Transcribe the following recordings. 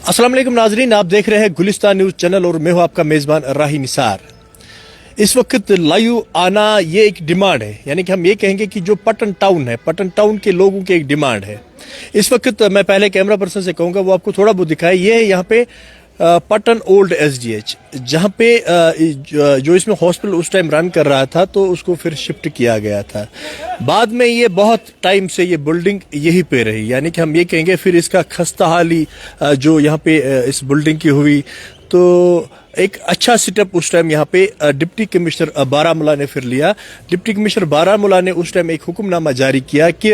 अस्सलाम वालेकुम नाजरीन, आप देख रहे हैं गुलिस्तान न्यूज चैनल और मैं हूं आपका मेजबान राही निसार। इस वक्त लाइव आना ये एक डिमांड है, यानी कि हम ये कहेंगे कि जो पटन टाउन है, पटन टाउन के लोगों की एक डिमांड है। इस वक्त मैं पहले कैमरा पर्सन से कहूंगा वो आपको थोड़ा बहुत दिखाए। ये है यहाँ पे पटन ओल्ड एसडीएच, जहाँ पे जो इसमें हॉस्पिटल उस टाइम रन कर रहा था तो उसको फिर शिफ्ट किया गया था। बाद में ये बहुत टाइम से ये बिल्डिंग यहीं पे रही, यानी कि हम ये कहेंगे फिर इसका खस्ता हाली जो यहाँ पे इस बिल्डिंग की हुई, तो एक अच्छा सेटअप उस टाइम यहाँ पे डिप्टी कमिश्नर बारामूला ने फिर लिया। डिप्टी कमिश्नर बारामूला ने उस टाइम एक हुक्मनामा जारी किया कि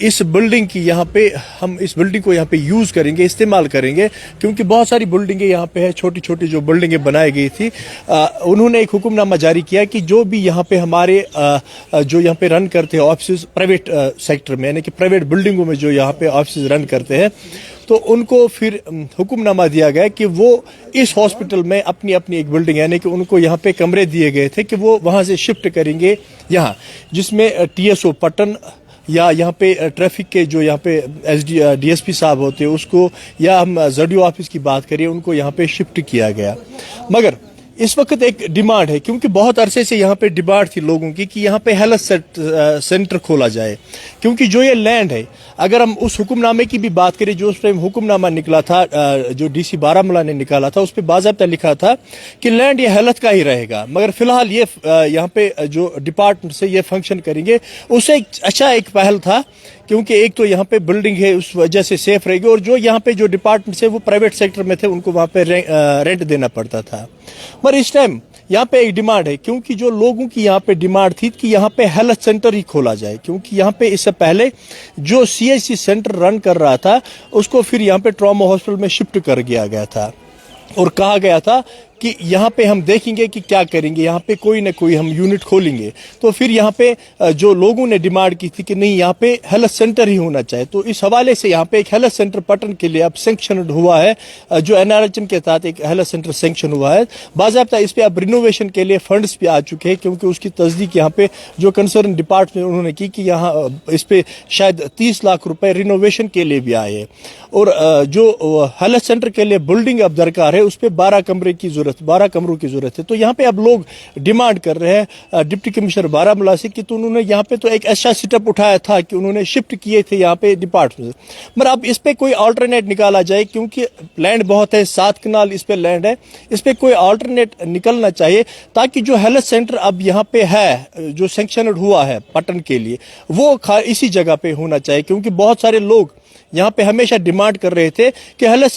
इस बिल्डिंग की यहाँ पे हम इस बिल्डिंग को यहाँ पे यूज करेंगे, इस्तेमाल करेंगे, क्योंकि बहुत सारी बिल्डिंगें यहाँ पे है, छोटी छोटी जो बिल्डिंगें बनाई गई थी। उन्होंने एक हुक्मनामा जारी किया कि जो भी यहाँ पे हमारे जो यहाँ पे रन करते हैं ऑफिस प्राइवेट सेक्टर में, यानी कि प्राइवेट बिल्डिंगों में जो यहाँ पे ऑफिस रन करते हैं, तो उनको फिर हुक्मनामा दिया गया कि वो इस हॉस्पिटल में अपनी अपनी एक बिल्डिंग, यानी कि उनको यहाँ पे कमरे दिए गए थे कि वो वहाँ से शिफ्ट करेंगे यहाँ, जिसमें टीएसओ पटन या यहाँ पे ट्रैफिक के जो यहाँ पे डीएसपी साहब होते हैं उसको, या हम जडियो ऑफिस की बात करें, उनको यहाँ पे शिफ्ट किया गया। मगर इस वक्त एक डिमांड है, क्योंकि बहुत अरसे से यहाँ पे डिमांड थी लोगों की कि यहाँ पे हेल्थ सेंटर खोला जाए, क्योंकि जो ये लैंड है, अगर हम उस हुक्मनामे की भी बात करें, जो उस टाइम हुक्मनामा निकला था, जो डीसी बारामूला ने निकाला था, उस पर बाज़ाब्ता लिखा था कि लैंड ये हेल्थ का ही रहेगा, मगर फिलहाल ये यहाँ पे जो डिपार्टमेंट से ये फंक्शन करेंगे, उससे एक पहल था, क्योंकि एक तो यहाँ पे बिल्डिंग है उस वजह से सेफ रहेगी, और जो यहाँ पे जो डिपार्टमेंट है वो प्राइवेट सेक्टर में थे, उनको वहाँ पे रेंट देना पड़ता था। पर इस टाइम यहाँ पे एक डिमांड है, क्योंकि जो लोगों की यहाँ पे डिमांड थी कि यहाँ पे हेल्थ सेंटर ही खोला जाए, क्योंकि यहाँ पे इससे पहले जो सीएचसी सेंटर रन कर रहा था उसको फिर यहाँ पे ट्रॉमा हॉस्पिटल में शिफ्ट कर दिया गया था, और कहा गया था कि यहाँ पे हम देखेंगे कि क्या करेंगे, यहाँ पे कोई ना कोई हम यूनिट खोलेंगे। तो फिर यहाँ पे जो लोगों ने डिमांड की थी कि नहीं, यहाँ पे हेल्थ सेंटर ही होना चाहिए, तो इस हवाले से यहाँ पे एक हेल्थ सेंटर पटन के लिए अब सैंक्शन हुआ है, जो एनआरएचएम के तहत एक हेल्थ सेंटर सैंक्शन हुआ है। बाज़ाब्ता इस पे अब रिनोवेशन के लिए फंड्स भी आ चुके हैं, क्योंकि उसकी तस्दीक यहाँ पे जो कंसर्न डिपार्टमेंट उन्होंने की कि यहाँ इस पे शायद 30 लाख रुपए रिनोवेशन के लिए भी आए, और जो हेल्थ सेंटर के लिए बिल्डिंग अब दरकार है उस पर 12 कमरों की जरूरत है। तो यहाँ पे अब लोग डिमांड कर रहे हैं डिप्टी कमिश्नर बारामूला से कि तो उन्होंने यहाँ पे तो एक ऐसा सेटअप उठाया था कि उन्होंने शिफ्ट किए थे यहाँ पे डिपार्टमेंट, मगर अब इस पे कोई अल्टरनेट निकाला जाए, क्योंकि लैंड बहुत है, 7 कनाल इस पे लैंड है, इस पे कोई अल्टरनेट निकलना चाहिए, ताकि जो हेल्थ सेंटर अब यहाँ पे है, जो सैंक्शन हुआ है पटन के लिए, वो इसी जगह पे होना चाहिए, क्योंकि बहुत सारे लोग यहाँ पे हमेशा डिमांड कर रहे थे कि हेल्थ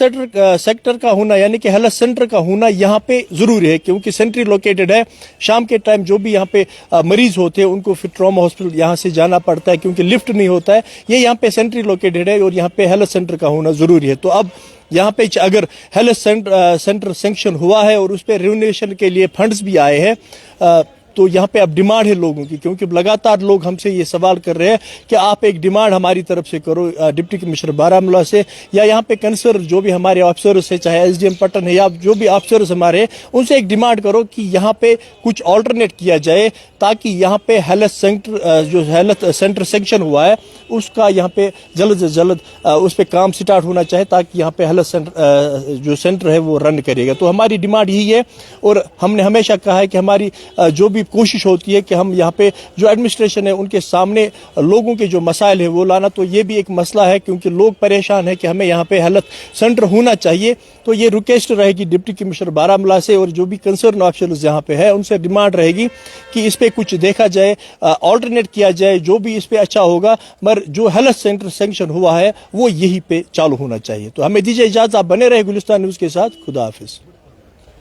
सेक्टर का होना, यानी कि हेल्थ सेंटर का होना यहाँ पे जरूरी है, क्योंकि सेंट्री लोकेटेड है। शाम के टाइम जो भी यहाँ पे मरीज होते हैं उनको फिर ट्रॉमा हॉस्पिटल यहाँ से जाना पड़ता है, क्योंकि लिफ्ट नहीं होता है। ये यहाँ पे सेंट्री लोकेटेड है और यहाँ पे हेल्थ सेंटर का होना जरूरी है। तो अब यहाँ पे अगर हेल्थ सेंटर सैंक्शन हुआ है और उस पर रिनोवेशन के लिए फंड्स भी आए हैं, तो यहाँ पे अब डिमांड है लोगों की, क्योंकि लगातार लोग हमसे ये सवाल कर रहे हैं कि आप एक डिमांड हमारी तरफ से करो डिप्टी कमिश्नर बारामूला से, या यहाँ पे कंसर्न जो भी हमारे ऑफिसर्स है, चाहे एसडीएम पटन है या जो भी ऑफिसर्स हमारे, उनसे एक डिमांड करो कि यहाँ पे कुछ ऑल्टरनेट किया जाए, ताकि यहाँ पे हेल्थ सेंटर सैंक्शन हुआ है उसका यहाँ पे जल्द से जल्द उस पर काम स्टार्ट होना चाहिए, ताकि यहाँ पे हेल्थ सेंटर जो सेंटर है वो रन करेगा। तो हमारी डिमांड यही है, और हमने हमेशा कहा है कि हमारी जो भी कोशिश होती है कि हम यहाँ पे जो एडमिनिस्ट्रेशन है उनके सामने लोगों के जो मसाइल है वो लाना, तो ये भी एक मसला है, क्योंकि लोग परेशान है कि हमें यहाँ पे हेल्थ सेंटर होना चाहिए। तो ये रिक्वेस्ट रहेगी डिप्टी कमिश्नर बारामूला से, और जो भी कंसर्न ऑफिसर्स यहाँ पे है उनसे डिमांड रहेगी कि इस पे कुछ देखा जाए, ऑल्टरनेट किया जाए, जो भी इस पे अच्छा होगा, मगर जो हेल्थ सेंटर सैंक्शन हुआ है वो यही पे चालू होना चाहिए। तो हमें दीजिए इजाजत, आप बने रहे गुलिस्तान न्यूज के साथ। खुदा हाफिज।